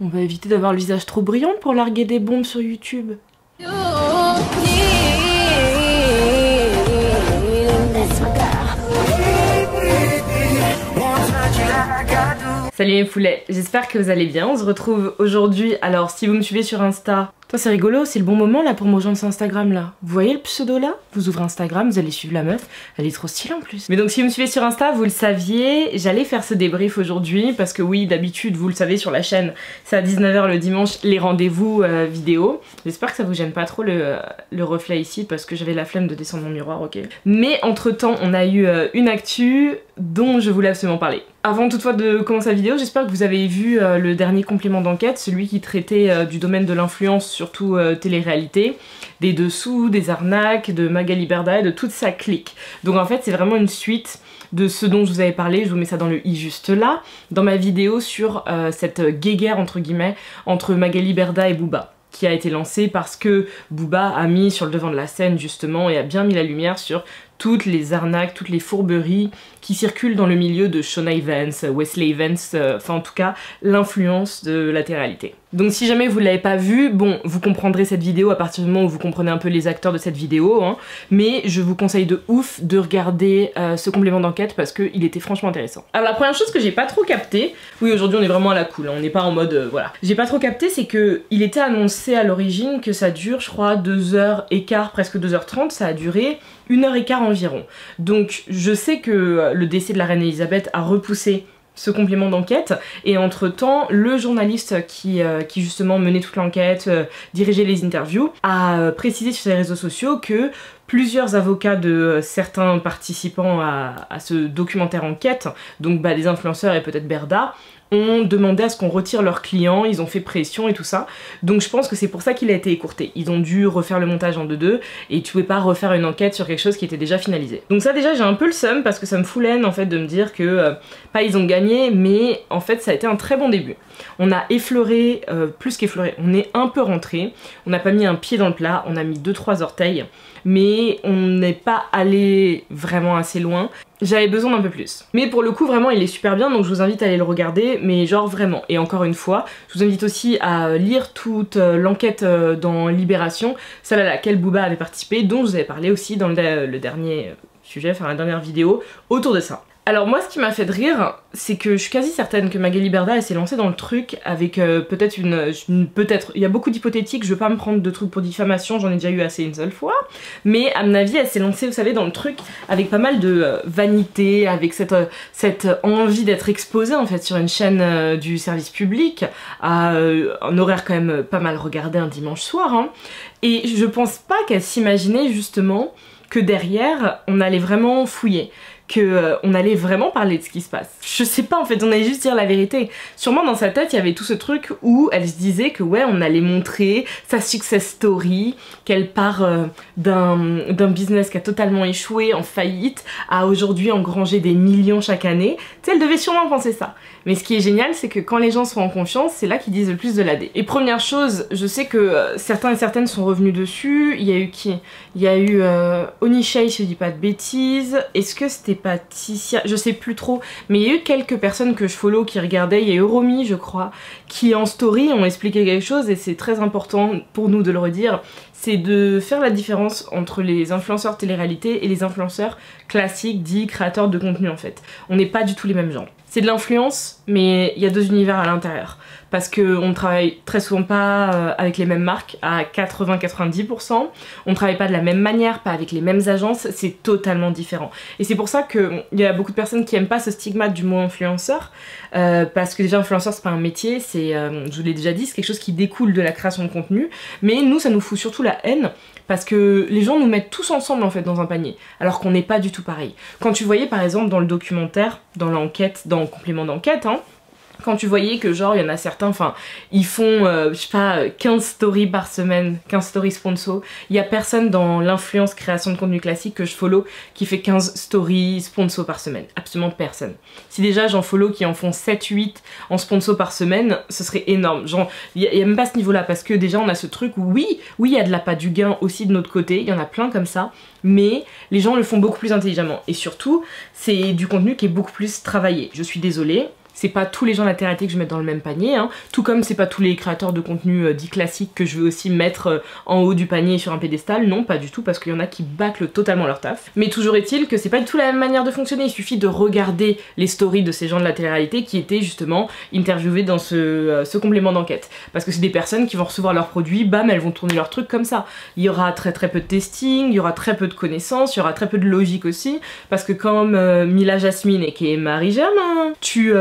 On va éviter d'avoir le visage trop brillant pour larguer des bombes sur YouTube. Salut mes poulets, j'espère que vous allez bien. On se retrouve aujourd'hui. Alors si vous me suivez sur Insta, toi c'est rigolo, c'est le bon moment là pour me rejoindre sur Instagram là. Vous voyez le pseudo là? Vous ouvrez Instagram, vous allez suivre la meuf, elle est trop stylée en plus. Mais donc si vous me suivez sur Insta, vous le saviez, j'allais faire ce débrief aujourd'hui parce que oui, d'habitude, vous le savez sur la chaîne, c'est à 19 h le dimanche les rendez-vous vidéo. J'espère que ça vous gêne pas trop le reflet ici parce que j'avais la flemme de descendre mon miroir, ok. Mais entre temps, on a eu une actu dont je voulais absolument parler. Avant toutefois de commencer la vidéo, j'espère que vous avez vu le dernier complément d'enquête, celui qui traitait du domaine de l'influence, surtout télé-réalité, des dessous, des arnaques, de Magali Berda et de toute sa clique. Donc en fait c'est vraiment une suite de ce dont je vous avais parlé, je vous mets ça dans le i juste là, dans ma vidéo sur cette guéguerre entre guillemets entre Magali Berda et Booba, qui a été lancée parce que Booba a mis sur le devant de la scène justement et a bien mis la lumière sur toutes les arnaques, toutes les fourberies qui circulent dans le milieu de Shona Evans, Wesley Evans, enfin en tout cas l'influence de la télé-réalité. Donc si jamais vous l'avez pas vu, bon, vous comprendrez cette vidéo à partir du moment où vous comprenez un peu les acteurs de cette vidéo, hein, mais je vous conseille de ouf de regarder ce complément d'enquête parce qu'il était franchement intéressant. Alors la première chose que j'ai pas trop capté, oui aujourd'hui on est vraiment à la cool, hein, on n'est pas en mode voilà, j'ai pas trop capté, c'est que il était annoncé à l'origine que ça dure je crois 2h15, presque 2h30, ça a duré 1h15 environ. Donc je sais que le décès de la reine Elisabeth a repoussé ce complément d'enquête et entre temps le journaliste qui justement menait toute l'enquête, dirigeait les interviews, a précisé sur ses réseaux sociaux que plusieurs avocats de certains participants à ce documentaire enquête, donc des influenceurs et peut-être Berda, ont demandé à ce qu'on retire leurs clients, ils ont fait pression et tout ça. Donc je pense que c'est pour ça qu'il a été écourté. Ils ont dû refaire le montage en 2-2 et tu pouvais pas refaire une enquête sur quelque chose qui était déjà finalisé. Donc ça déjà j'ai un peu le seum parce que ça me fout l'aine en fait de me dire que pas ils ont gagné mais en fait ça a été un très bon début. On a effleuré, plus qu'effleuré, on est un peu rentré, on n'a pas mis un pied dans le plat, on a mis 2-3 orteils, mais on n'est pas allé vraiment assez loin. J'avais besoin d'un peu plus. Mais pour le coup vraiment il est super bien donc je vous invite à aller le regarder mais genre vraiment. Et encore une fois je vous invite aussi à lire toute l'enquête dans Libération, celle à laquelle Booba avait participé, dont je vous avais parlé aussi dans le dernier sujet, enfin la dernière vidéo autour de ça. Alors moi ce qui m'a fait de rire, c'est que je suis quasi certaine que Magali Berda elle s'est lancée dans le truc avec peut-être peut-être, il y a beaucoup d'hypothétiques, je veux pas me prendre de trucs pour diffamation, j'en ai déjà eu assez une seule fois, mais à mon avis elle s'est lancée vous savez dans le truc avec pas mal de vanité, avec cette envie d'être exposée en fait sur une chaîne du service public, à un horaire quand même pas mal regardé un dimanche soir, hein, et je pense pas qu'elle s'imaginait justement que derrière on allait vraiment fouiller, qu'on allait vraiment parler de ce qui se passe. Je sais pas en fait, on allait juste dire la vérité. Sûrement dans sa tête il y avait tout ce truc où elle se disait que ouais on allait montrer sa success story, qu'elle part d'un business qui a totalement échoué, en faillite, à aujourd'hui engranger des millions chaque année. Tu sais, elle devait sûrement penser ça. Mais ce qui est génial c'est que quand les gens sont en confiance, c'est là qu'ils disent le plus de l'AD. Et première chose, je sais que certains et certaines sont revenus dessus. Il y a eu qui? Il y a eu Onishay, si je dis pas de bêtises. Est-ce que c'était Patricia, je sais plus trop, mais il y a eu quelques personnes que je follow qui regardaient, il y a eu Romy je crois, qui en story ont expliqué quelque chose et c'est très important pour nous de le redire, c'est de faire la différence entre les influenceurs télé-réalité et les influenceurs classiques dits créateurs de contenu en fait. On n'est pas du tout les mêmes genres. C'est de l'influence, mais il y a deux univers à l'intérieur. Parce qu'on ne travaille très souvent pas avec les mêmes marques, à 80-90%. On ne travaille pas de la même manière, pas avec les mêmes agences, c'est totalement différent. Et c'est pour ça qu'il y a beaucoup de personnes qui aiment pas ce stigmate du mot influenceur, parce que déjà influenceur c'est pas un métier, c'est, je vous l'ai déjà dit, c'est quelque chose qui découle de la création de contenu, mais nous ça nous fout surtout la haine, parce que les gens nous mettent tous ensemble en fait dans un panier, alors qu'on n'est pas du tout pareil. Quand tu voyais par exemple dans le documentaire, dans l'enquête, dans le complément d'enquête, hein, quand tu voyais que genre il y en a certains, enfin ils font je sais pas 15 stories par semaine, 15 stories sponsor, il y a personne dans l'influence création de contenu classique que je follow qui fait 15 stories sponsor par semaine, absolument personne. Si déjà j'en follow qui en font 7-8 en sponsor par semaine, ce serait énorme, genre il y a même pas ce niveau là parce que déjà on a ce truc où oui il y a de l'appât du gain aussi de notre côté, il y en a plein comme ça, mais les gens le font beaucoup plus intelligemment et surtout c'est du contenu qui est beaucoup plus travaillé. Je suis désolée, c'est pas tous les gens de la télé-réalité que je mets dans le même panier, hein. Tout comme c'est pas tous les créateurs de contenu dits classiques que je veux aussi mettre en haut du panier sur un pédestal, non pas du tout, parce qu'il y en a qui bâclent totalement leur taf. Mais toujours est-il que c'est pas du tout la même manière de fonctionner, il suffit de regarder les stories de ces gens de la télé-réalité qui étaient justement interviewés dans ce complément d'enquête. Parce que c'est des personnes qui vont recevoir leurs produits, bam, elles vont tourner leur truc comme ça. Il y aura très peu de testing, il y aura très peu de connaissances, il y aura très peu de logique aussi, parce que comme Mila Jasmine et qui est Marie Germain, tu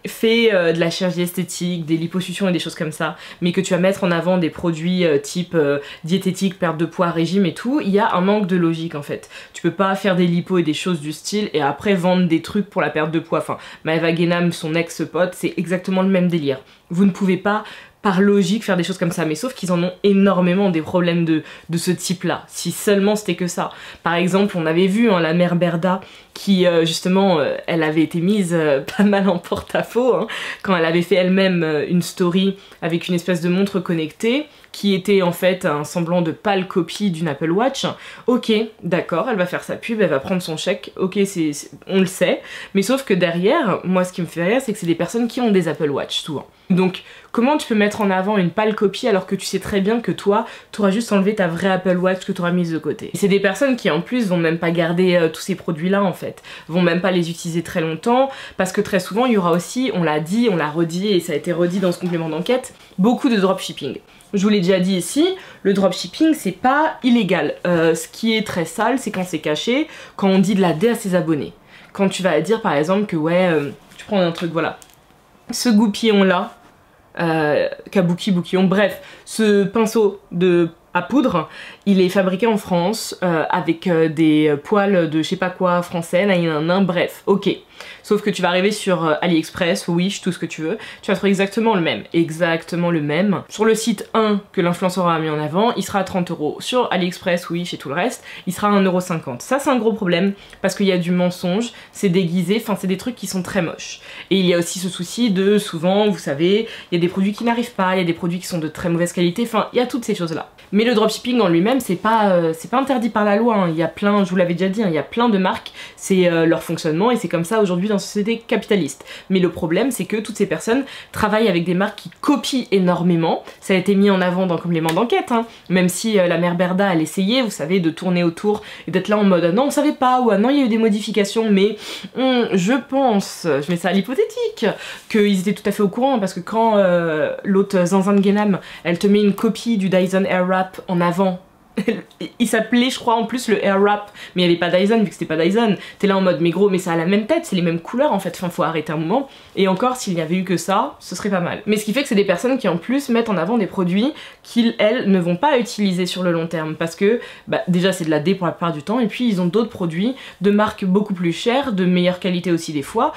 fais de la chirurgie esthétique, des liposuctions et des choses comme ça, mais que tu vas mettre en avant des produits type diététique, perte de poids, régime et tout, il y a un manque de logique en fait. Tu peux pas faire des lipos et des choses du style et après vendre des trucs pour la perte de poids. Enfin, Maeva Guénam, son ex-pote, c'est exactement le même délire. Vous ne pouvez pas par logique faire des choses comme ça, mais sauf qu'ils en ont énormément des problèmes de ce type là, si seulement c'était que ça. Par exemple, on avait vu hein, la mère Berda qui justement elle avait été mise pas mal en porte-à-faux hein, quand elle avait fait elle-même une story avec une espèce de montre connectée qui était en fait un semblant de pâle copie d'une Apple Watch. Ok, d'accord, elle va faire sa pub, elle va prendre son chèque, ok, on le sait, mais sauf que derrière, moi ce qui me fait rire, c'est que c'est des personnes qui ont des Apple Watch, souvent. Donc, comment tu peux mettre en avant une pâle copie alors que tu sais très bien que toi, t'auras juste enlevé ta vraie Apple Watch que t'auras mise de côté. C'est des personnes qui en plus vont même pas garder tous ces produits-là en fait, vont même pas les utiliser très longtemps, parce que très souvent il y aura aussi, on l'a dit, on l'a redit et ça a été redit dans ce complément d'enquête, beaucoup de dropshipping. Je vous l'ai déjà dit ici, le dropshipping c'est pas illégal. Ce qui est très sale, c'est quand c'est caché, quand on dit de la dé à ses abonnés. Quand tu vas dire par exemple que ouais, tu prends un truc, voilà, ce goupillon là, kabuki, boukillon, bref, ce pinceau à poudre, il est fabriqué en France avec des poils de je sais pas quoi français, bref, ok. Sauf que tu vas arriver sur AliExpress, Wish, tout ce que tu veux, tu vas trouver exactement le même. Sur le site 1 que l'influenceur a mis en avant, il sera à 30 €. Sur AliExpress, Wish et tout le reste, il sera à 1,50 €. Ça c'est un gros problème parce qu'il y a du mensonge, c'est déguisé, enfin c'est des trucs qui sont très moches. Et il y a aussi ce souci de souvent, vous savez, il y a des produits qui n'arrivent pas, il y a des produits qui sont de très mauvaise qualité, enfin il y a toutes ces choses là. Mais le dropshipping en lui-même c'est pas interdit par la loi, hein. Il y a plein, je vous l'avais déjà dit, hein, il y a plein de marques, c'est leur fonctionnement et c'est comme ça aujourd'hui dans une société capitaliste. Mais le problème c'est que toutes ces personnes travaillent avec des marques qui copient énormément, ça a été mis en avant dans le complément d'enquête, hein. Même si la mère Berda elle essayait, vous savez, de tourner autour et d'être là en mode non on savait pas, ou non il y a eu des modifications, mais je pense, je mets ça à l'hypothétique, qu'ils étaient tout à fait au courant, parce que quand l'autre Zanzan Guénam elle te met une copie du Dyson Airwrap en avant, il s'appelait je crois en plus le Airwrap, mais il n'y avait pas Dyson vu que c'était pas Dyson, t'es là en mode mais gros mais ça a la même tête, c'est les mêmes couleurs en fait, enfin faut arrêter un moment, et encore s'il n'y avait eu que ça, ce serait pas mal. Mais ce qui fait que c'est des personnes qui en plus mettent en avant des produits qu'ils elles ne vont pas utiliser sur le long terme, parce que bah, déjà c'est de la dé pour la plupart du temps, et puis ils ont d'autres produits de marques beaucoup plus chères, de meilleure qualité aussi des fois,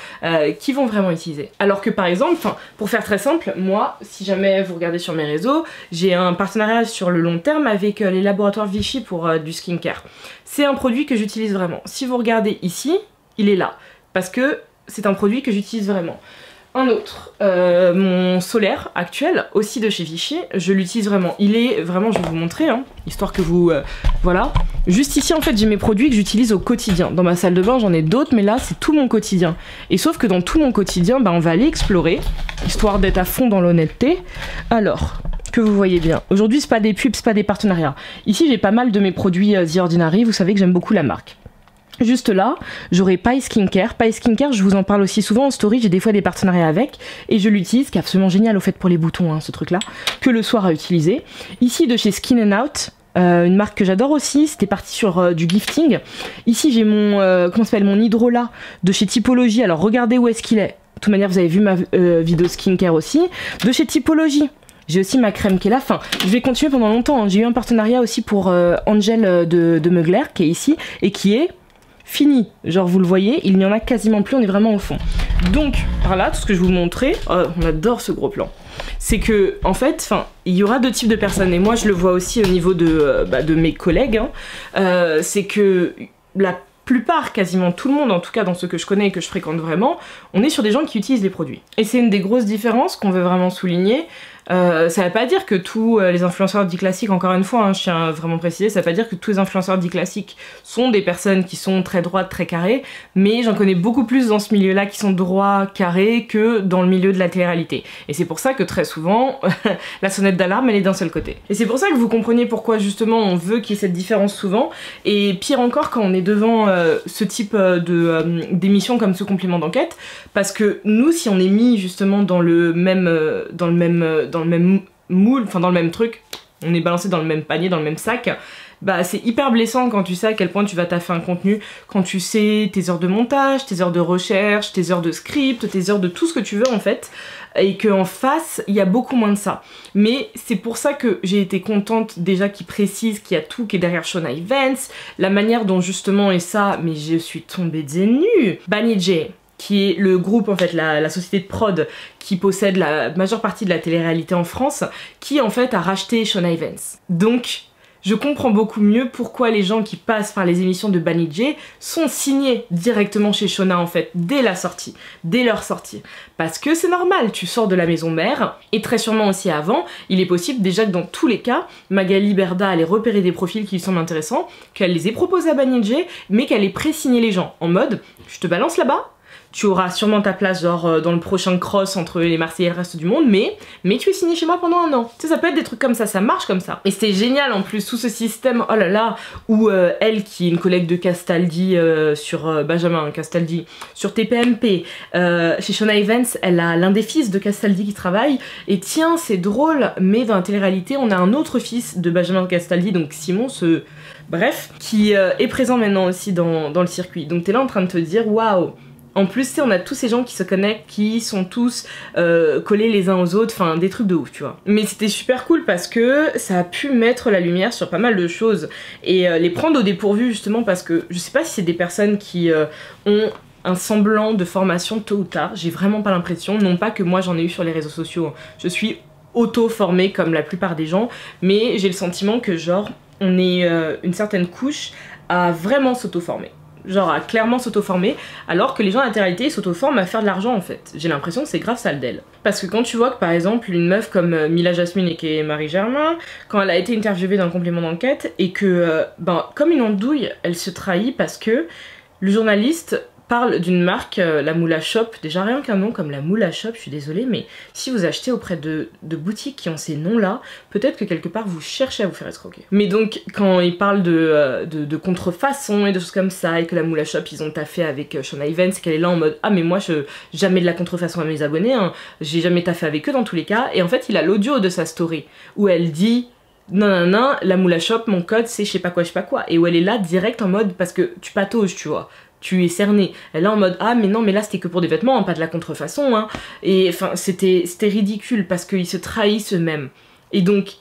qui vont vraiment utiliser. Alors que par exemple, pour faire très simple, moi si jamais vous regardez sur mes réseaux, j'ai un partenariat sur le long terme avec les laboratoires Vichy pour du skincare. C'est un produit que j'utilise vraiment. Si vous regardez ici, il est là, parce que c'est un produit que j'utilise vraiment. Un autre, mon solaire actuel, aussi de chez Vichy, je l'utilise vraiment. Il est vraiment, je vais vous montrer, hein, histoire que vous... voilà. Juste ici, en fait, j'ai mes produits que j'utilise au quotidien. Dans ma salle de bain, j'en ai d'autres, mais là, c'est tout mon quotidien. Et sauf que dans tout mon quotidien, bah, on va aller explorer, histoire d'être à fond dans l'honnêteté. Alors... que vous voyez bien. Aujourd'hui, c'est pas des pubs, c'est pas des partenariats. Ici, j'ai pas mal de mes produits The Ordinary, vous savez que j'aime beaucoup la marque. Juste là, j'aurai Pai Skincare. Pai Skincare, je vous en parle aussi souvent en story, j'ai des fois des partenariats avec, et je l'utilise, qui est absolument génial au fait pour les boutons, hein, ce truc-là, que le soir à utiliser. Ici, de chez Skin & Out, une marque que j'adore aussi, c'était parti sur du gifting. Ici, j'ai mon, comment s'appelle, mon Hydrolat de chez Typologie, alors regardez où est-ce qu'il est. De toute manière, vous avez vu ma vidéo skincare aussi, de chez Typologie. J'ai aussi ma crème qui est là, enfin je vais continuer pendant longtemps, hein. J'ai eu un partenariat aussi pour Angel de Meugler qui est ici et qui est fini, genre vous le voyez, il n'y en a quasiment plus, on est vraiment au fond. Donc par là, tout ce que je vais vous montrer, on adore ce gros plan, c'est que en fait, il y aura deux types de personnes et moi je le vois aussi au niveau de mes collègues, hein. C'est que la plupart, quasiment tout le monde, en tout cas dans ceux que je connais et que je fréquente vraiment, on est sur des gens qui utilisent les produits. Et c'est une des grosses différences qu'on veut vraiment souligner. Ça veut pas dire que tous les influenceurs dits classiques, encore une fois, hein, je tiens à vraiment préciser, ça veut pas dire que tous les influenceurs dits classiques sont des personnes qui sont très droites, très carrées, mais j'en connais beaucoup plus dans ce milieu-là qui sont droits, carrés, que dans le milieu de la télé-réalité. Et c'est pour ça que très souvent, la sonnette d'alarme, elle est d'un seul côté. Et c'est pour ça que vous comprenez pourquoi justement on veut qu'il y ait cette différence souvent, et pire encore quand on est devant ce type d'émissions comme ce complément d'enquête, parce que nous, si on est mis justement dans le même moule, enfin dans le même truc, on est balancé dans le même panier, dans le même sac, bah c'est hyper blessant quand tu sais à quel point tu vas taffer un contenu, quand tu sais tes heures de montage, tes heures de recherche, tes heures de script, tes heures de tout ce que tu veux en fait, et qu'en face, il y a beaucoup moins de ça. Mais c'est pour ça que j'ai été contente déjà qu'il précise qu'il y a tout qui est derrière Shona Events, la manière dont justement, et ça, mais je suis tombée des nues, Banijay, qui est le groupe, en fait, la société de prod qui possède la majeure partie de la télé-réalité en France, qui en fait a racheté Shona Events. Donc, je comprends beaucoup mieux pourquoi les gens qui passent par les émissions de Banijay sont signés directement chez Shona en fait, dès la sortie, dès leur sortie. Parce que c'est normal, tu sors de la maison mère, et très sûrement aussi avant, il est possible déjà que dans tous les cas, Magali Berda allait repérer des profils qui lui semblent intéressants, qu'elle les ait proposés à Banijay, mais qu'elle ait pré-signé les gens, en mode, je te balance là-bas, tu auras sûrement ta place genre dans le prochain cross entre les Marseillais et le reste du monde, mais tu es signé chez moi pendant un an. Tu sais, ça peut être des trucs comme ça marche comme ça. Et c'est génial en plus, tout ce système, oh là là, où elle qui est une collègue de Castaldi sur Benjamin Castaldi, sur TPMP, chez Shona Events, elle a l'un des fils de Castaldi qui travaille, et tiens, c'est drôle, mais dans la télé-réalité, on a un autre fils de Benjamin Castaldi, donc Simon, bref, qui est présent maintenant aussi dans le circuit. Donc t'es là en train de te dire, waouh. En plus, tu sais, on a tous ces gens qui se connectent, qui sont tous collés les uns aux autres, enfin des trucs de ouf, tu vois. Mais c'était super cool parce que ça a pu mettre la lumière sur pas mal de choses et les prendre au dépourvu justement parce que je sais pas si c'est des personnes qui ont un semblant de formation tôt ou tard, j'ai vraiment pas l'impression, non pas que moi j'en ai eu sur les réseaux sociaux, je suis auto-formée comme la plupart des gens, mais j'ai le sentiment que genre on est une certaine couche à vraiment s'auto-former. Genre à clairement s'auto-former, alors que les gens à la télé-réalité s'auto-forment à faire de l'argent en fait. J'ai l'impression que c'est grave sale d'elle. Parce que quand tu vois que par exemple une meuf comme Mila Jasmine et qui est Marie Germain, quand elle a été interviewée dans le complément d'enquête, et que comme une andouille, elle se trahit parce que le journaliste parle d'une marque, la Moula Shop, déjà rien qu'un nom comme la Moula Shop, je suis désolée, mais si vous achetez auprès de boutiques qui ont ces noms-là, peut-être que quelque part vous cherchez à vous faire escroquer. Mais donc, quand ils parlent de contrefaçon et de choses comme ça, et que la Moula Shop, ils ont taffé avec Shona Events, qu'elle est là en mode « Ah mais moi, jamais de la contrefaçon à mes abonnés, hein. J'ai jamais taffé avec eux dans tous les cas », et en fait, il a l'audio de sa story, où elle dit « Non, la Moula Shop, mon code, c'est je sais pas quoi », et où elle est là direct en mode, parce que tu patauges, tu vois. Tu es cerné. Elle est là en mode ah mais non mais là c'était que pour des vêtements, hein, pas de la contrefaçon hein. Et enfin c'était ridicule parce qu'ils se trahissent eux-mêmes. Et donc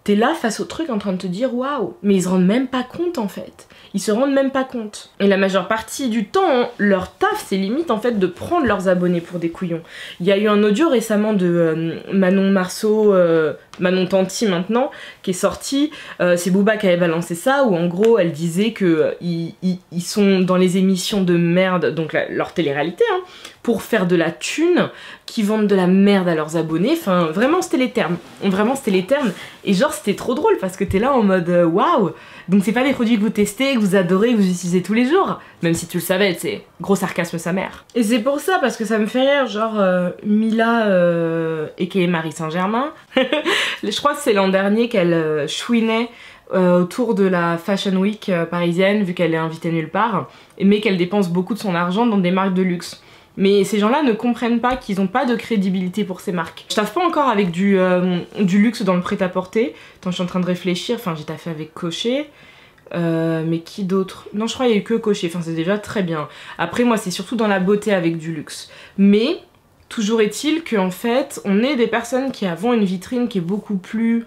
t'es là face au truc en train de te dire waouh, mais ils se rendent même pas compte en fait. Ils se rendent même pas compte. Et la majeure partie du temps, leur taf c'est limite en fait de prendre leurs abonnés pour des couillons. Il y a eu un audio récemment de Manon Marceau, Manon Tanti maintenant, qui est sorti, c'est Booba qui avait balancé ça, où en gros elle disait que ils sont dans les émissions de merde, donc leur télé-réalité, hein, pour faire de la thune, qui vendent de la merde à leurs abonnés, enfin vraiment c'était les termes, et genre c'était trop drôle parce que t'es là en mode waouh, donc c'est pas des produits que vous testez, que vous adorez, que vous utilisez tous les jours, même si tu le savais, c'est gros sarcasme sa mère. Et c'est pour ça, parce que ça me fait rire, genre Mila et qui est Marie Saint-Germain, je crois que c'est l'an dernier qu'elle chouinait autour de la Fashion Week parisienne, vu qu'elle est invitée nulle part, mais qu'elle dépense beaucoup de son argent dans des marques de luxe. Mais ces gens-là ne comprennent pas qu'ils n'ont pas de crédibilité pour ces marques. Je taffe pas encore avec du luxe dans le prêt-à-porter. Attends, je suis en train de réfléchir. Enfin, j'ai taffé avec Cocher. Mais qui d'autre? Non, je crois qu'il y a eu que Cocher. Enfin, c'est déjà très bien. Après, moi, c'est surtout dans la beauté avec du luxe. Mais, toujours est-il qu'en fait, on est des personnes qui avons une vitrine qui est beaucoup plus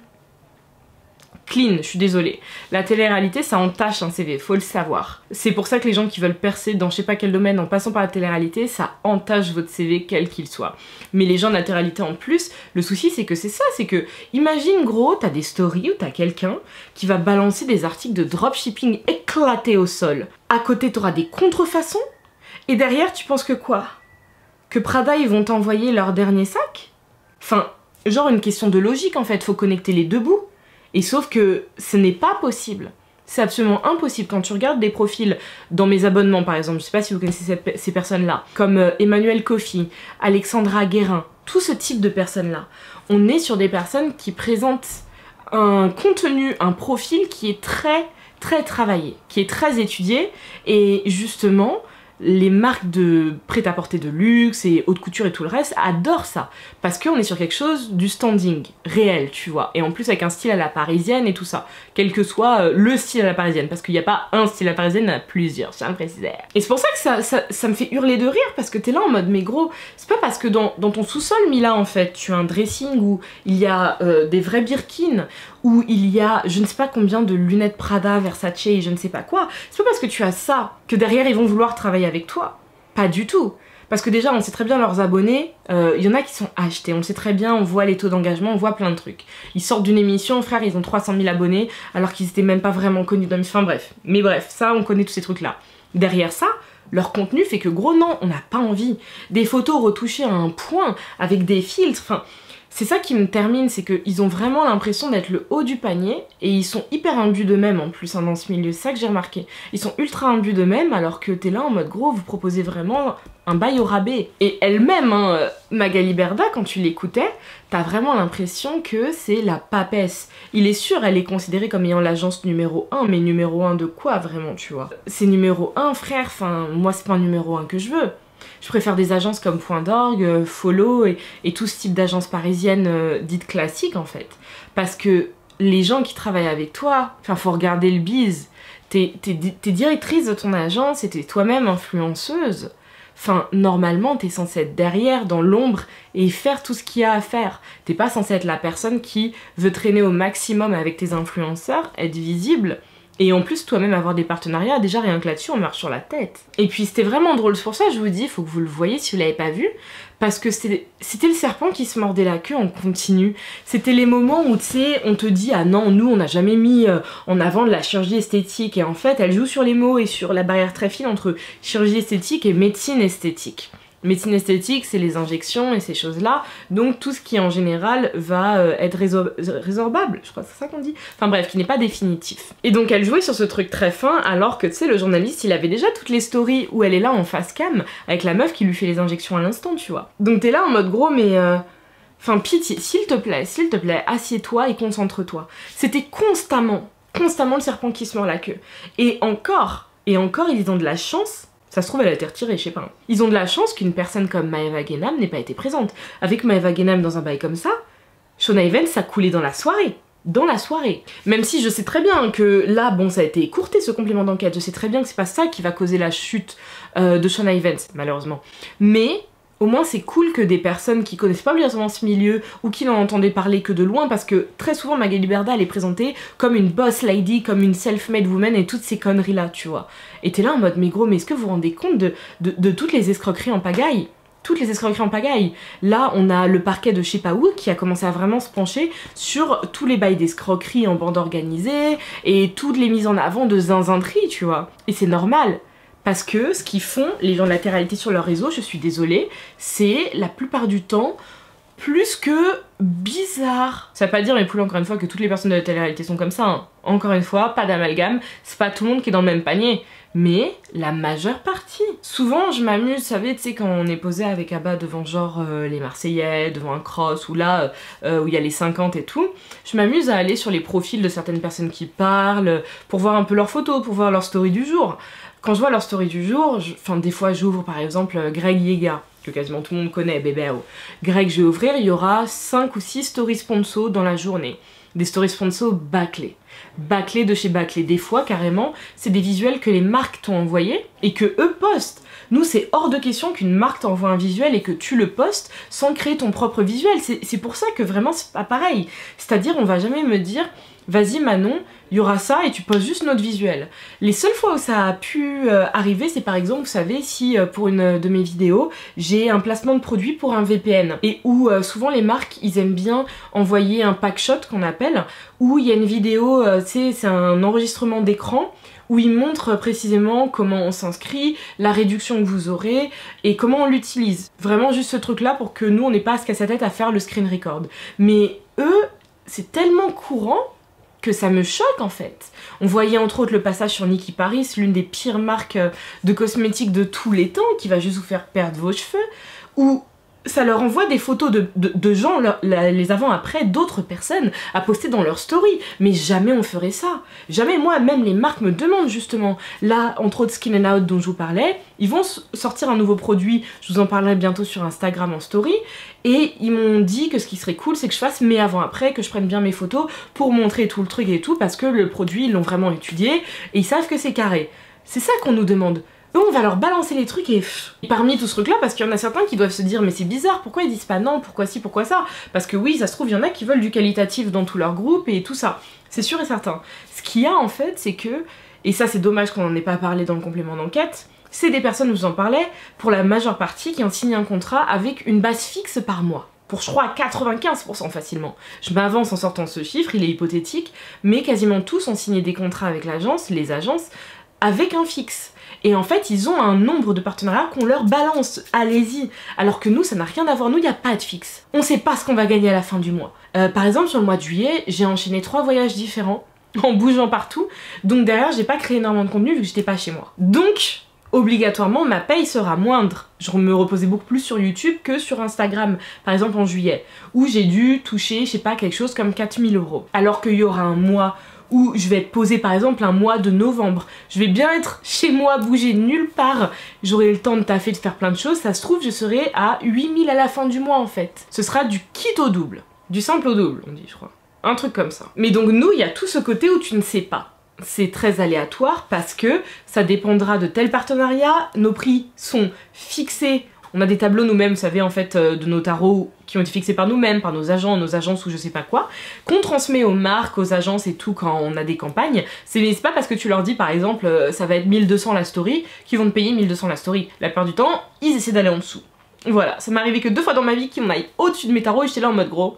clean, je suis désolée. La télé-réalité, ça entache un CV, faut le savoir. C'est pour ça que les gens qui veulent percer dans je sais pas quel domaine en passant par la télé-réalité, ça entache votre CV quel qu'il soit. Mais les gens de la télé-réalité en plus, le souci c'est que c'est ça, c'est que imagine gros, t'as des stories où t'as quelqu'un qui va balancer des articles de dropshipping éclatés au sol. À côté t'auras des contrefaçons, et derrière tu penses que quoi? Que Prada ils vont t'envoyer leur dernier sac? Enfin, genre une question de logique en fait, faut connecter les deux bouts. Et sauf que ce n'est pas possible. C'est absolument impossible. Quand tu regardes des profils dans mes abonnements par exemple, je sais pas si vous connaissez ces personnes-là, comme Emmanuel Kofi, Alexandra Guérin, tout ce type de personnes-là, on est sur des personnes qui présentent un contenu, un profil qui est très travaillé, qui est très étudié, et justement les marques de prêt-à-porter de luxe et haute couture et tout le reste adorent ça, parce qu'on est sur quelque chose du standing réel, tu vois, et en plus avec un style à la parisienne et tout ça, quel que soit le style à la parisienne, parce qu'il n'y a pas un style à la parisienne, il y en a plusieurs, je tiens à le préciser. Et c'est pour ça que ça me fait hurler de rire, parce que t'es là en mode, mais gros, c'est pas parce que dans ton sous-sol, Mila, en fait, tu as un dressing où il y a des vrais Birkin, où il y a je ne sais pas combien de lunettes Prada, Versace et je ne sais pas quoi, c'est pas parce que tu as ça que derrière ils vont vouloir travailler avec toi. Pas du tout. Parce que déjà on sait très bien leurs abonnés, il y en a qui sont achetés, on le sait très bien, on voit les taux d'engagement, on voit plein de trucs. Ils sortent d'une émission, frère, ils ont 300 000 abonnés alors qu'ils étaient même pas vraiment connus dans l'émission, enfin bref. Mais bref, ça on connaît tous ces trucs là. Derrière ça, leur contenu fait que gros non, on n'a pas envie. Des photos retouchées à un point, avec des filtres, enfin... C'est ça qui me termine, c'est qu'ils ont vraiment l'impression d'être le haut du panier et ils sont hyper imbus d'eux-mêmes en plus hein, dans ce milieu, c'est ça que j'ai remarqué. Ils sont ultra imbus d'eux-mêmes alors que t'es là en mode gros, vous proposez vraiment un bail au rabais. Et elle-même, hein, Magali Berda, quand tu l'écoutais, t'as vraiment l'impression que c'est la papesse. Il est sûr, elle est considérée comme ayant l'agence numéro 1, mais numéro 1 de quoi vraiment, tu vois? C'est numéro 1 frère, enfin moi c'est pas un numéro 1 que je veux. Je préfère des agences comme Point d'Orgue, Follow et tout ce type d'agences parisiennes dites classiques en fait. Parce que les gens qui travaillent avec toi, enfin faut regarder le biz, t'es directrice de ton agence et t'es toi-même influenceuse. Enfin, normalement, t'es censée être derrière, dans l'ombre, et faire tout ce qu'il y a à faire. T'es pas censée être la personne qui veut traîner au maximum avec tes influenceurs, être visible, et en plus toi-même avoir des partenariats, déjà rien que là-dessus on marche sur la tête. Et puis c'était vraiment drôle, c'est pour ça que je vous dis, il faut que vous le voyez si vous l'avez pas vu, parce que c'était le serpent qui se mordait la queue en continu. C'était les moments où tu sais, on te dit ah non, nous on n'a jamais mis en avant de la chirurgie esthétique, et en fait elle joue sur les mots et sur la barrière très fine entre chirurgie esthétique et médecine esthétique. Médecine esthétique, c'est les injections et ces choses-là, donc tout ce qui en général va être résorbable, je crois que c'est ça qu'on dit, enfin bref, qui n'est pas définitif. Et donc elle jouait sur ce truc très fin, alors que tu sais, le journaliste, il avait déjà toutes les stories où elle est là en face cam, avec la meuf qui lui fait les injections à l'instant, tu vois. Donc t'es là en mode gros, mais... Enfin pitié, s'il te plaît, assieds-toi et concentre-toi. C'était constamment le serpent qui se mord la queue. Et encore, ils ont de la chance. Ça se trouve, elle a été retirée, je sais pas. Ils ont de la chance qu'une personne comme Maeva Guénam n'ait pas été présente. Avec Maeva Guénam dans un bail comme ça, Shauna Evans a coulé dans la soirée. Dans la soirée. Même si je sais très bien que là, bon, ça a été écourté ce complément d'enquête. Je sais très bien que c'est pas ça qui va causer la chute de Shauna Evans, malheureusement. Mais... au moins c'est cool que des personnes qui connaissent pas obligatoirement ce milieu ou qui n'en entendaient parler que de loin, parce que très souvent Magali Berda elle est présentée comme une boss lady, comme une self-made woman et toutes ces conneries là, tu vois. Et t'es là en mode mais gros, mais est-ce que vous vous rendez compte de toutes les escroqueries en pagaille? Toutes les escroqueries en pagaille. Là, on a le parquet de je sais pas où qui a commencé à vraiment se pencher sur tous les bails d'escroquerie en bande organisée et toutes les mises en avant de zinzinterie, tu vois. Et c'est normal. Parce que ce qu'ils font, les gens de la télé-réalité sur leur réseau, je suis désolée, c'est la plupart du temps plus que bizarre. Ça veut pas dire, mes poulets, encore une fois, que toutes les personnes de la télé-réalité sont comme ça. Hein. Encore une fois, pas d'amalgame, c'est pas tout le monde qui est dans le même panier. Mais la majeure partie. Souvent, je m'amuse, vous savez, tu sais, quand on est posé avec Abba devant genre les Marseillais, devant un cross, ou là, où il y a les 50 et tout, je m'amuse à aller sur les profils de certaines personnes qui parlent, pour voir un peu leurs photos, pour voir leur story du jour. Quand je vois leur story du jour, enfin des fois j'ouvre par exemple Greg Yega, que quasiment tout le monde connaît, bébé. Greg, je vais ouvrir, il y aura 5 ou 6 stories sponsors dans la journée. Des stories sponsors bâclés. Bâclés de chez bâclés. Des fois, carrément, c'est des visuels que les marques t'ont envoyés et que eux postent. Nous, c'est hors de question qu'une marque t'envoie un visuel et que tu le postes sans créer ton propre visuel. C'est pour ça que vraiment, c'est pas pareil. C'est-à-dire, on va jamais me dire... vas-y Manon, il y aura ça et tu poses juste notre visuel. Les seules fois où ça a pu arriver, c'est par exemple, vous savez, si pour une de mes vidéos, j'ai un placement de produit pour un VPN. Et où souvent les marques, ils aiment bien envoyer un pack shot qu'on appelle, où il y a une vidéo, tu sais, c'est un enregistrement d'écran, où ils montrent précisément comment on s'inscrit, la réduction que vous aurez et comment on l'utilise. Vraiment juste ce truc là pour que nous on n'ait pas à se casser la tête à faire le screen record. Mais eux, c'est tellement courant que ça me choque en fait. On voyait entre autres le passage sur Nikki Paris, l'une des pires marques de cosmétiques de tous les temps, qui va juste vous faire perdre vos cheveux, où ça leur envoie des photos de gens, les avant-après, d'autres personnes à poster dans leur story. Mais jamais on ferait ça. Jamais, moi, même les marques me demandent justement. Là, entre autres Skin and Out dont je vous parlais, ils vont sortir un nouveau produit, je vous en parlerai bientôt sur Instagram en story, et ils m'ont dit que ce qui serait cool, c'est que je fasse mes avant-après, que je prenne bien mes photos pour montrer tout le truc et tout, parce que le produit, ils l'ont vraiment étudié, et ils savent que c'est carré. C'est ça qu'on nous demande. Eux, on va leur balancer les trucs et parmi tout ce truc là, parce qu'il y en a certains qui doivent se dire mais c'est bizarre, pourquoi ils disent pas non, pourquoi ci, pourquoi ça? Parce que oui, ça se trouve, il y en a qui veulent du qualitatif dans tout leur groupe et tout ça, c'est sûr et certain. Ce qu'il y a en fait, c'est que, et ça c'est dommage qu'on n'en ait pas parlé dans le complément d'enquête, c'est des personnes, je vous en parlais, pour la majeure partie qui ont signé un contrat avec une base fixe par mois. Pour je crois à 95% facilement. Je m'avance en sortant ce chiffre, il est hypothétique, mais quasiment tous ont signé des contrats avec l'agence, les agences, avec un fixe. Et en fait, ils ont un nombre de partenariats qu'on leur balance, allez-y. Alors que nous, ça n'a rien à voir, nous, il n'y a pas de fixe. On sait pas ce qu'on va gagner à la fin du mois. Par exemple, sur le mois de juillet, j'ai enchaîné 3 voyages différents, en bougeant partout. Donc derrière, j'ai pas créé énormément de contenu vu que j'étais pas chez moi. Donc, obligatoirement, ma paye sera moindre. Je me reposais beaucoup plus sur YouTube que sur Instagram, par exemple en juillet, où j'ai dû toucher, je sais pas, quelque chose comme 4000 €. Alors qu'il y aura un mois où je vais être posée par exemple un mois de novembre, je vais bien être chez moi, bouger nulle part, j'aurai le temps de taffer, de faire plein de choses, ça se trouve je serai à 8000 à la fin du mois en fait. Ce sera du kit au double, du simple au double on dit je crois, un truc comme ça. Mais donc nous il y a tout ce côté où tu ne sais pas. C'est très aléatoire parce que ça dépendra de tel partenariat, nos prix sont fixés. On a des tableaux nous-mêmes, vous savez, en fait, de nos tarots qui ont été fixés par nous-mêmes, par nos agents, nos agences ou je sais pas quoi, qu'on transmet aux marques, aux agences et tout quand on a des campagnes. C'est pas parce que tu leur dis, par exemple, ça va être 1200 la story, qu'ils vont te payer 1200 la story. La plupart du temps, ils essaient d'aller en dessous. Voilà, ça m'est arrivé que 2 fois dans ma vie qu'on aille au-dessus de mes tarots et j'étais là en mode gros.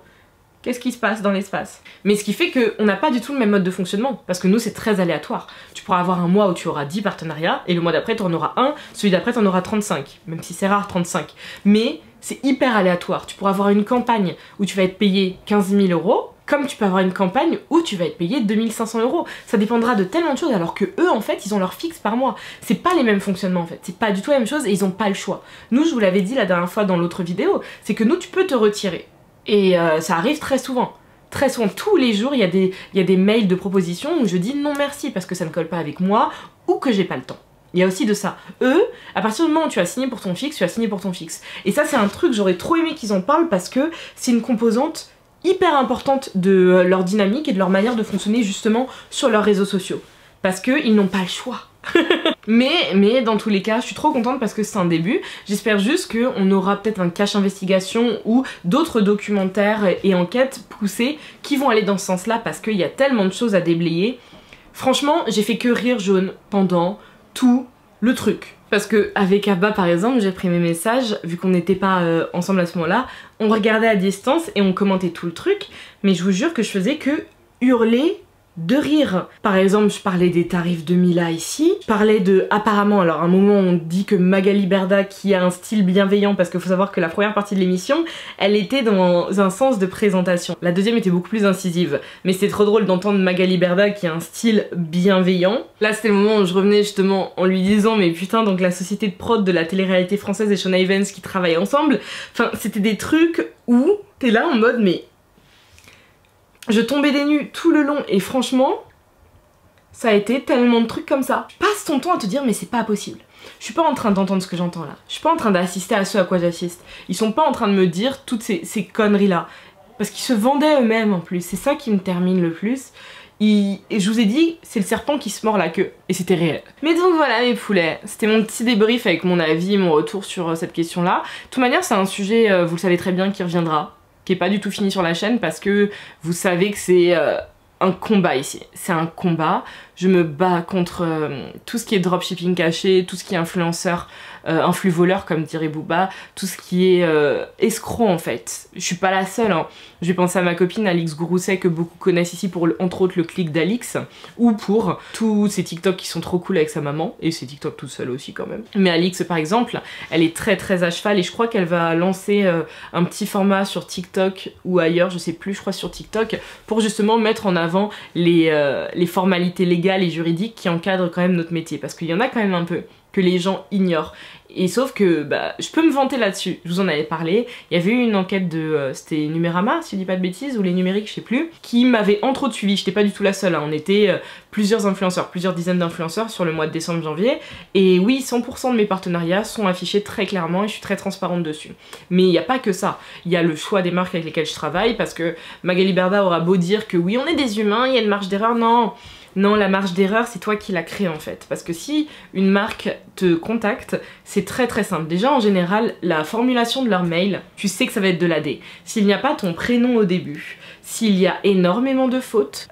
Qu'est-ce qui se passe dans l'espace? Mais ce qui fait qu'on n'a pas du tout le même mode de fonctionnement, parce que nous c'est très aléatoire. Tu pourras avoir un mois où tu auras 10 partenariats, et le mois d'après tu en auras un, celui d'après tu en auras 35, même si c'est rare 35. Mais c'est hyper aléatoire, tu pourras avoir une campagne où tu vas être payé 15 000 €, comme tu peux avoir une campagne où tu vas être payé 2500 €. Ça dépendra de tellement de choses, alors que eux en fait ils ont leur fixe par mois. C'est pas les mêmes fonctionnements en fait, c'est pas du tout la même chose et ils ont pas le choix. Nous je vous l'avais dit la dernière fois dans l'autre vidéo, c'est que nous tu peux te retirer. Et ça arrive très souvent. Très souvent, tous les jours, il y a des mails de propositions où je dis non merci parce que ça ne colle pas avec moi ou que j'ai pas le temps. Il y a aussi de ça. Eux, à partir du moment où tu as signé pour ton fixe, tu as signé pour ton fixe. Et ça, c'est un truc, j'aurais trop aimé qu'ils en parlent parce que c'est une composante hyper importante de leur dynamique et de leur manière de fonctionner justement sur leurs réseaux sociaux. Parce qu'ils n'ont pas le choix. mais dans tous les cas, je suis trop contente parce que c'est un début. J'espère juste qu'on aura peut-être un cache investigation ou d'autres documentaires et enquêtes poussées qui vont aller dans ce sens-là parce qu'il y a tellement de choses à déblayer. Franchement, j'ai fait que rire jaune pendant tout le truc. Parce que avec Abba par exemple, j'ai pris mes messages, vu qu'on n'était pas ensemble à ce moment-là, on regardait à distance et on commentait tout le truc, mais je vous jure que je faisais que hurler de rire. Par exemple, je parlais des tarifs de Mila ici, je parlais de, apparemment, alors à un moment on dit que Magali Berda qui a un style bienveillant, parce qu'il faut savoir que la première partie de l'émission, elle était dans un sens de présentation. La deuxième était beaucoup plus incisive, mais c'était trop drôle d'entendre Magali Berda qui a un style bienveillant. Là c'était le moment où je revenais justement en lui disant mais putain, donc la société de prod de la télé-réalité française et Shona Evans qui travaillent ensemble, enfin c'était des trucs où t'es là en mode mais... Je tombais des nues tout le long et franchement, ça a été tellement de trucs comme ça. Passe ton temps à te dire mais c'est pas possible. Je suis pas en train d'entendre ce que j'entends là. Je suis pas en train d'assister à ce à quoi j'assiste. Ils sont pas en train de me dire toutes ces conneries là. Parce qu'ils se vendaient eux-mêmes en plus. C'est ça qui me termine le plus. Et je vous ai dit, c'est le serpent qui se mord la queue. Et c'était réel. Mais donc voilà mes poulets, c'était mon petit débrief avec mon avis et mon retour sur cette question là. De toute manière c'est un sujet, vous le savez très bien, qui reviendra. Qui est pas du tout fini sur la chaîne parce que vous savez que c'est un combat ici, c'est un combat. Je me bats contre tout ce qui est dropshipping caché, tout ce qui est influenceur, influx voleur comme dirait Booba, tout ce qui est escroc en fait. Je suis pas la seule, hein. Je vais penser à ma copine Alix Grousset que beaucoup connaissent ici pour entre autres le clic d'Alix, ou pour tous ces TikTok qui sont trop cool avec sa maman, et ses TikTok toute seule aussi quand même. Mais Alix par exemple, elle est très à cheval et je crois qu'elle va lancer un petit format sur TikTok ou ailleurs, je sais plus, je crois sur TikTok, pour justement mettre en avant les formalités légales et juridiques qui encadrent quand même notre métier, parce qu'il y en a quand même un peu que les gens ignorent. Et sauf que bah, je peux me vanter là-dessus, je vous en avais parlé, il y avait eu une enquête de, c'était Numérama si je dis pas de bêtises, ou les numériques je sais plus, qui m'avait entre autres suivi, j'étais pas du tout la seule, hein. On était plusieurs influenceurs, plusieurs dizaines d'influenceurs sur le mois de décembre-janvier, et oui 100% de mes partenariats sont affichés très clairement et je suis très transparente dessus. Mais il n'y a pas que ça, il y a le choix des marques avec lesquelles je travaille, parce que Magali Berda aura beau dire que oui on est des humains, il y a une marge d'erreur, non. Non, la marge d'erreur, c'est toi qui la crée en fait. Parce que si une marque te contacte, c'est très simple. Déjà, en général, la formulation de leur mail, tu sais que ça va être de l'AD. S'il n'y a pas ton prénom au début, s'il y a énormément de fautes,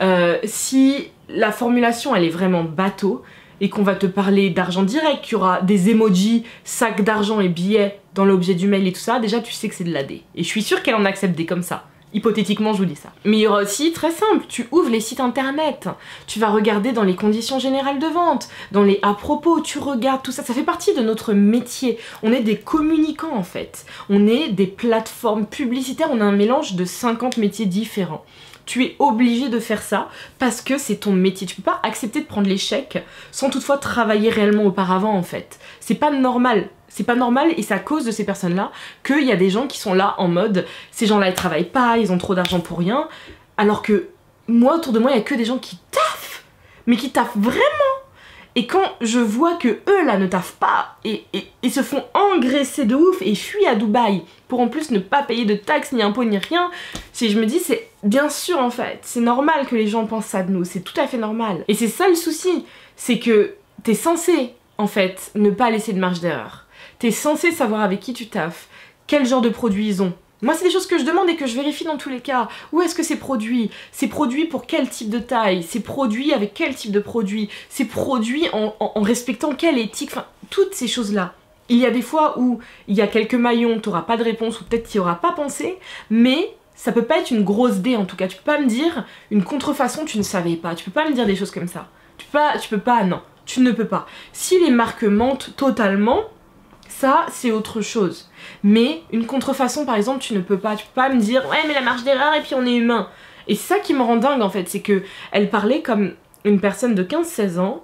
si la formulation, elle est vraiment bateau, et qu'on va te parler d'argent direct, qu'il y aura des emojis, sacs d'argent et billets dans l'objet du mail et tout ça, déjà tu sais que c'est de l'AD. Et je suis sûre qu'elle en accepte des comme ça. Hypothétiquement, je vous dis ça. Mais il y aura aussi, très simple, tu ouvres les sites internet, tu vas regarder dans les conditions générales de vente, dans les à propos, tu regardes tout ça, ça fait partie de notre métier. On est des communicants en fait, on est des plateformes publicitaires, on a un mélange de 50 métiers différents. Tu es obligé de faire ça parce que c'est ton métier. Tu peux pas accepter de prendre l'échec sans toutefois travailler réellement auparavant en fait. C'est pas normal. C'est pas normal et c'est à cause de ces personnes-là qu'il y a des gens qui sont là en mode ces gens-là ils travaillent pas, ils ont trop d'argent pour rien. Alors que moi autour de moi il y a que des gens qui taffent, mais qui taffent vraiment. Et quand je vois que eux là ne taffent pas et se font engraisser de ouf et fuient à Dubaï pour en plus ne pas payer de taxes ni impôts ni rien, si je me dis c'est bien sûr en fait, c'est normal que les gens pensent ça de nous, c'est tout à fait normal. Et c'est ça le souci, c'est que t'es censé en fait ne pas laisser de marge d'erreur. T'es censé savoir avec qui tu taffes, quel genre de produits ils ont. Moi c'est des choses que je demande et que je vérifie dans tous les cas. Où est-ce que c'est produit? C'est produit pour quel type de taille? C'est produit avec quel type de produit? C'est produit en respectant quelle éthique? Enfin, toutes ces choses-là. Il y a des fois où il y a quelques maillons, t'auras pas de réponse ou peut-être t'y auras pas pensé, mais ça peut pas être une grosse dé en tout cas. Tu peux pas me dire une contrefaçon, tu ne savais pas. Tu peux pas me dire des choses comme ça. Tu peux pas, non. Tu ne peux pas. Si les marques mentent totalement, ça c'est autre chose. Mais une contrefaçon par exemple tu ne peux pas me dire ouais mais la marge d'erreur et puis on est humain. Et c'est ça qui me rend dingue en fait, c'est que elle parlait comme une personne de 15-16 ans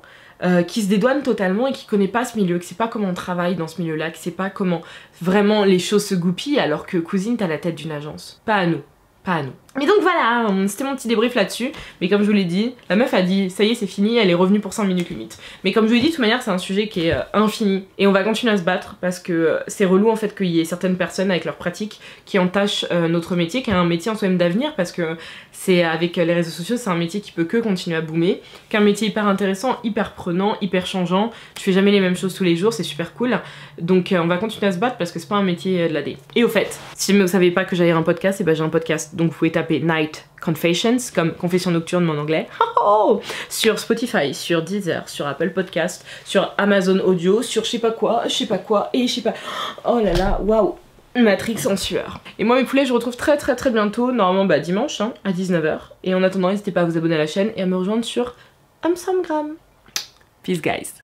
qui se dédouane totalement et qui connaît pas ce milieu, qui sait pas comment on travaille dans ce milieu là, qui sait pas comment vraiment les choses se goupillent alors que cousine t'as la tête d'une agence. Pas à nous. Pas à nous. Mais donc voilà, c'était mon petit débrief là-dessus. Mais comme je vous l'ai dit, la meuf a dit ça y est c'est fini, elle est revenue pour 5 minutes limite. Mais comme je vous l'ai dit, de toute manière c'est un sujet qui est infini. Et on va continuer à se battre parce que c'est relou en fait qu'il y ait certaines personnes avec leurs pratiques qui entachent notre métier, qui est un métier en soi-même d'avenir, parce que c'est avec les réseaux sociaux, c'est un métier qui peut que continuer à boomer, qu'un métier hyper intéressant, hyper prenant, hyper changeant. Tu fais jamais les mêmes choses tous les jours, c'est super cool. Donc on va continuer à se battre parce que c'est pas un métier de la D. Et au fait, si vous savez pas que j'avais un podcast, et ben j'ai un podcast, donc vous pouvez taper Night Confessions, comme confession nocturne mais en anglais, sur Spotify, sur Deezer, sur Apple Podcast, sur Amazon Audio, sur je sais pas quoi, et je sais pas... Oh là là, waouh, Matrix en sueur. Et moi mes poulets, je vous retrouve très bientôt, normalement bah dimanche, hein, à 19 h. Et en attendant, n'hésitez pas à vous abonner à la chaîne et à me rejoindre sur Instagram. Peace guys.